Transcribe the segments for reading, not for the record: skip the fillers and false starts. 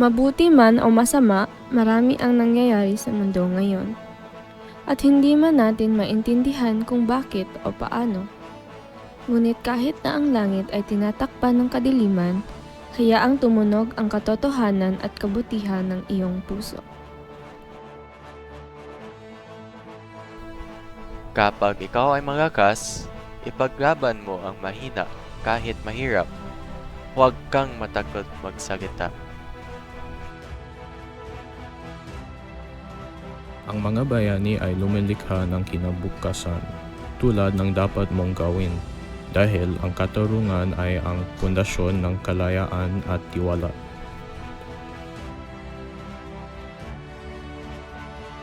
Mabuti man o masama, marami ang nangyayari sa mundo ngayon. At hindi man natin maintindihan kung bakit o paano. Ngunit kahit na ang langit ay tinatakpan ng kadiliman, hayaang tumunog ang katotohanan at kabutihan ng iyong puso. Kapag ikaw ay malakas, ipaglaban mo ang mahina kahit mahirap. Huwag kang matakot magsalita. Ang mga bayani ay lumilikha ng kinabukasan tulad ng dapat mong gawin dahil ang katarungan ay ang pundasyon ng kalayaan at tiwala.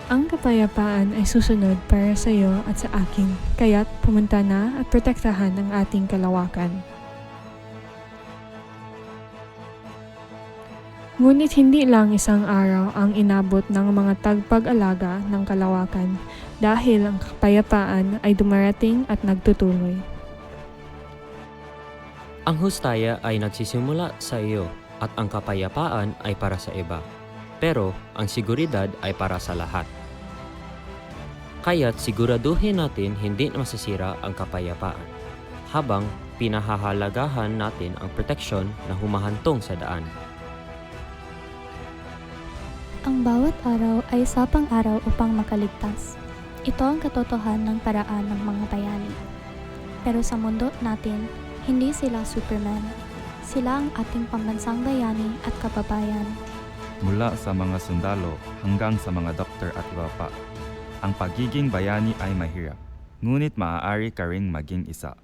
Ang kapayapaan ay susunod para sa iyo at sa akin, kaya't pumunta na at protektahan ang ating kalawakan. Ngunit hindi lang isang araw ang inabot ng mga tagpag-alaga ng kalawakan dahil ang kapayapaan ay dumarating at nagtutuloy. Ang hustaya ay nagsisimula sa iyo at ang kapayapaan ay para sa iba. Pero ang seguridad ay para sa lahat. Kaya't siguraduhin natin hindi masisira ang kapayapaan habang pinahahalagahan natin ang proteksyon na humahantong sa daan. Ang bawat araw ay sapang araw upang makaligtas. Ito ang katotohanan ng paraan ng mga bayani. Pero sa mundo natin, hindi sila Superman. Sila ang ating pambansang bayani at kababayan. Mula sa mga sundalo hanggang sa mga doktor at iba pa, ang pagiging bayani ay mahirap, ngunit maaari ka ring maging isa.